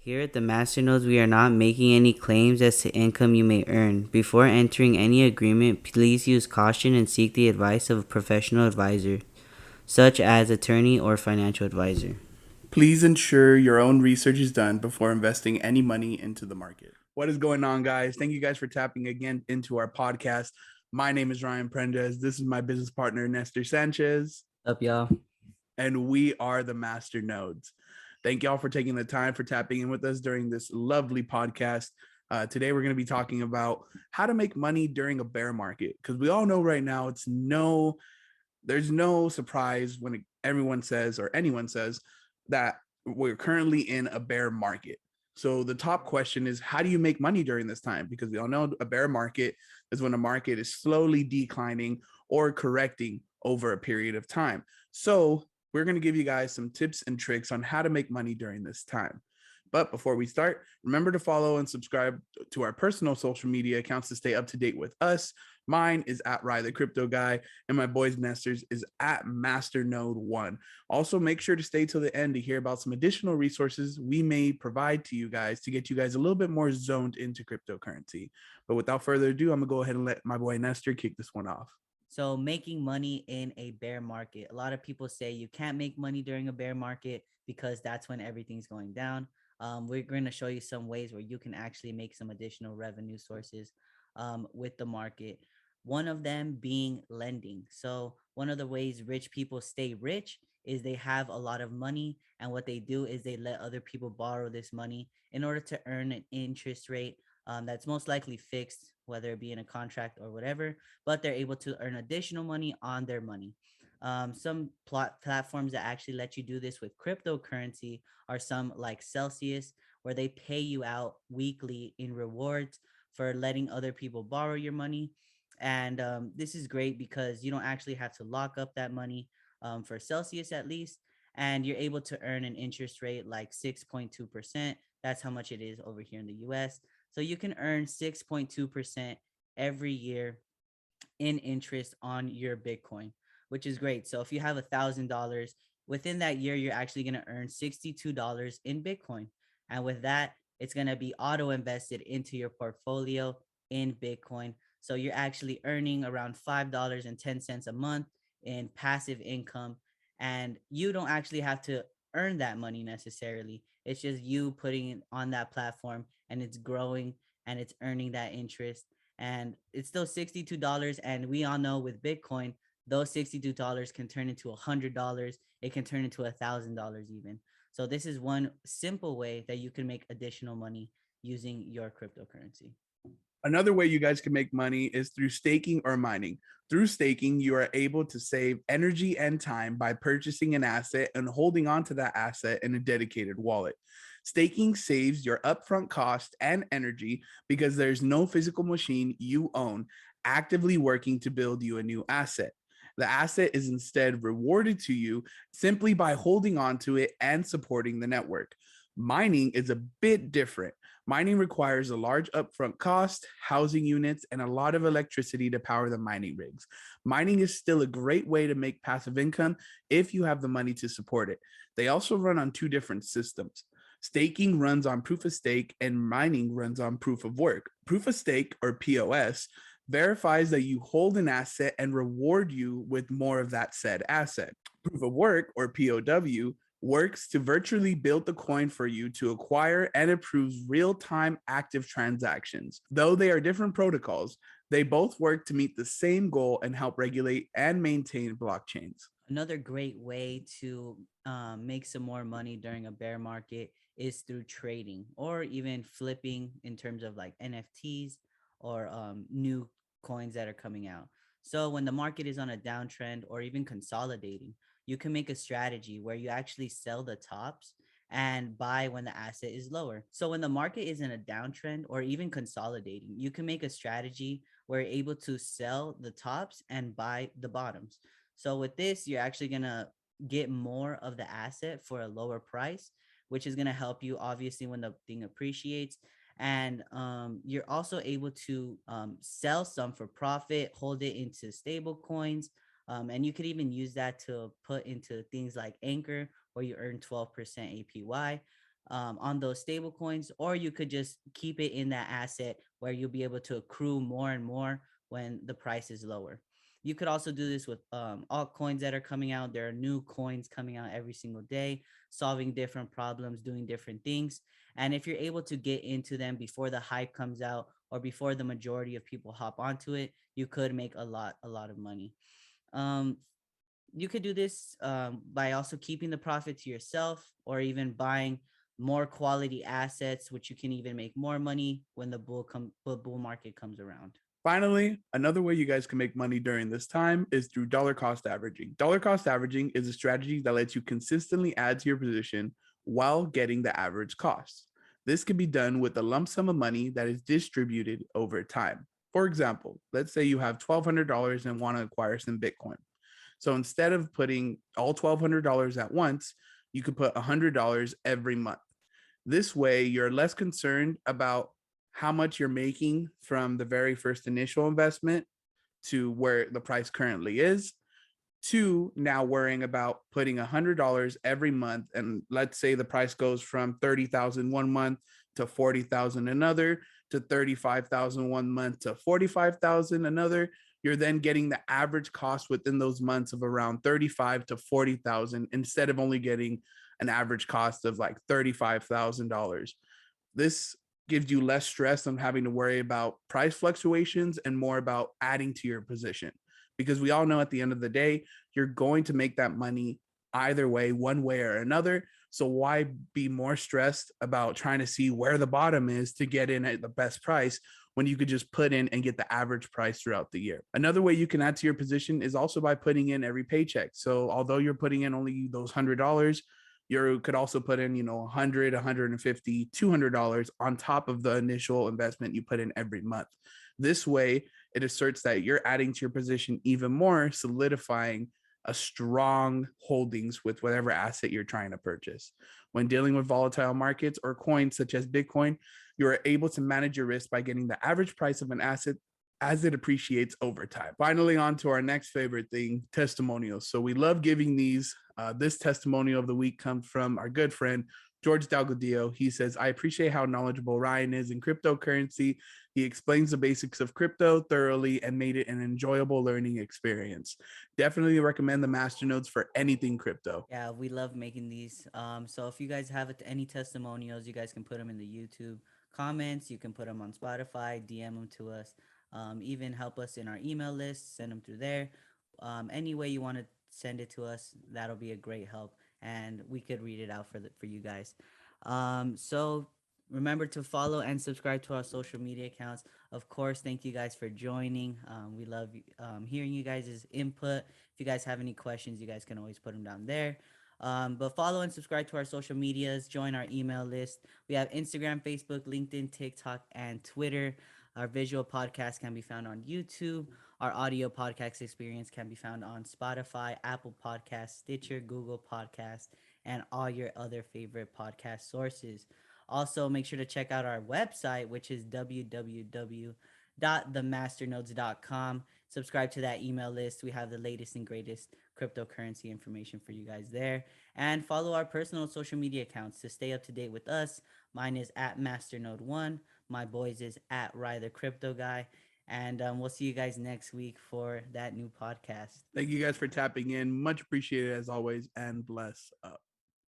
Here at the Masternodes, we are not making any claims as to income you may earn. Before entering any agreement, please use caution and seek the advice of a professional advisor, such as attorney or financial advisor. Please ensure your own research is done before investing any money into the market. What is going on, guys? Thank you guys for tapping again into our podcast. My name is Ryan Prendes. This is my business partner, Nestor Sanchez, Up, y'all. and we are the Master Nodes. Thank y'all for taking the time for tapping in with us during this lovely podcast. Today, we're going to be talking about how to make money during a bear market because we all know right now there's no surprise when everyone says or anyone says that we're currently in a bear market. So the top question is, how do you make money during this time? Because we all know a bear market is when a market is slowly declining or correcting over a period of time. So we're going to give you guys some tips and tricks on how to make money during this time. But before we start, remember to follow and subscribe to our personal social media accounts to stay up to date with us. Mine is at Rye the Crypto Guy, and my boy's Nestor's is at Masternode1. Also, make sure to stay till the end to hear about some additional resources we may provide to you guys to get you guys a little bit more zoned into cryptocurrency. But without further ado, I'm gonna go ahead and let my boy Nestor kick this one off. So, making money in a bear market. A lot of people say you can't make money during a bear market because that's when everything's going down. We're going to show you some ways where you can actually make some additional revenue sources with the market. One of them being lending. So, one of the ways rich people stay rich is they have a lot of money. And what they do is they let other people borrow this money in order to earn an interest rate that's most likely fixed, whether it be in a contract or whatever, but they're able to earn additional money on their money. Some platforms that actually let you do this with cryptocurrency are some like Celsius, where they pay you out weekly in rewards for letting other people borrow your money. And this is great because you don't actually have to lock up that money for Celsius at least. And you're able to earn an interest rate like 6.2%. That's how much it is over here in the US. So you can earn 6.2% every year in interest on your Bitcoin, which is great. So if you have $1,000 within that year, you're actually going to earn $62 in Bitcoin. And with that, it's going to be auto invested into your portfolio in Bitcoin. So you're actually earning around $5.10 a month in passive income. And you don't actually have to earn that money necessarily. It's just you putting it on that platform and it's growing and it's earning that interest, and it's still $62. And we all know with Bitcoin, those $62 can turn into $100. It can turn into $1,000 even. So this is one simple way that you can make additional money using your cryptocurrency. Another way you guys can make money is through staking or mining. Through staking, you are able to save energy and time by purchasing an asset and holding on to that asset in a dedicated wallet. Staking saves your upfront cost and energy because there's no physical machine you own actively working to build you a new asset. The asset is instead rewarded to you simply by holding on to it and supporting the network. Mining is a bit different. Mining requires a large upfront cost, housing units, and a lot of electricity to power the mining rigs. Mining is still a great way to make passive income if you have the money to support it. They also run on two different systems. Staking runs on proof of stake, and mining runs on proof of work. Proof of stake, or POS, verifies that you hold an asset and reward you with more of that said asset. Proof of work, or POW, works to virtually build the coin for you to acquire and approves real-time active transactions. Though they are different protocols, they both work to meet the same goal and help regulate and maintain blockchains. Another great way to make some more money during a bear market is through trading or even flipping in terms of like NFTs or new coins that are coming out. So when the market is on a downtrend or even consolidating, you can make a strategy where you actually sell the tops and buy when the asset is lower. So when the market is in a downtrend or even consolidating, you can make a strategy where you're able to sell the tops and buy the bottoms. So with this, you're actually going to get more of the asset for a lower price, which is going to help you obviously when the thing appreciates. And you're also able to sell some for profit, hold it into stable coins. And you could even use that to put into things like Anchor, where you earn 12% APY. on those stable coins, or you could just keep it in that asset where you'll be able to accrue more and more when the price is lower. You could also do this with altcoins that are coming out. There are new coins coming out every single day, solving different problems, doing different things. And if you're able to get into them before the hype comes out or before the majority of people hop onto it, you could make a lot of money. Um, you could do this by also keeping the profit to yourself, or even buying more quality assets, which you can even make more money when the bull market comes around. Finally, another way you guys can make money during this time is through dollar cost averaging. Dollar cost averaging is a strategy that lets you consistently add to your position while getting the average cost. This can be done with a lump sum of money that is distributed over time. For example, let's say you have $1,200 and want to acquire some Bitcoin. So instead of putting all $1,200 at once, you could put $100 every month. This way, you're less concerned about how much you're making from the very first initial investment to where the price currently is, to now worrying about putting $100 every month. And let's say the price goes from 30,000 one month to 40,000 another, to 35,000 one month to 45,000 another. You're then getting the average cost within those months of around 35 to 40,000 instead of only getting an average cost of like $35,000. This gives you less stress on having to worry about price fluctuations and more about adding to your position, because we all know at the end of the day you're going to make that money either way, one way or another. So why be more stressed about trying to see where the bottom is to get in at the best price when you could just put in and get the average price throughout the year? Another way you can add to your position is also by putting in every paycheck. So although you're putting in only those $100, you could also put in, 100, 150, $200 on top of the initial investment you put in every month. This way, it asserts that you're adding to your position even more, solidifying a strong holdings with whatever asset you're trying to purchase. When dealing with volatile markets or coins such as Bitcoin, you are able to manage your risk by getting the average price of an asset as it appreciates over time. Finally, on to our next favorite thing, testimonials. So we love giving these. This testimonial of the week comes from our good friend, George Dalgodillo. He says, I appreciate how knowledgeable Ryan is in cryptocurrency. He explains the basics of crypto thoroughly and made it an enjoyable learning experience. Definitely recommend the masternodes for anything crypto. Yeah, we love making these. So if you guys have any testimonials, you guys can put them in the YouTube comments. You can put them on Spotify, DM them to us. Even help us in our email list, send them through there. Any way you want to send it to us, that'll be a great help, and we could read it out for you guys. So remember to follow and subscribe to our social media accounts. Of course, thank you guys for joining. We love hearing you guys' input. If you guys have any questions, you guys can always put them down there. But follow and subscribe to our social medias. Join our email list. We have Instagram, Facebook, LinkedIn, TikTok, and Twitter. Our visual podcast can be found on YouTube. Our audio podcast experience can be found on Spotify, Apple Podcasts, Stitcher, Google Podcasts, and all your other favorite podcast sources. Also, make sure to check out our website, which is www.themasternodes.com. Subscribe to that email list. We have the latest and greatest cryptocurrency information for you guys there. And follow our personal social media accounts to stay up to date with us. Mine is at Masternode1. My boys is at Rye the Crypto Guy. And we'll see you guys next week for that new podcast. Thank you guys for tapping in. Much appreciated as always, and bless up.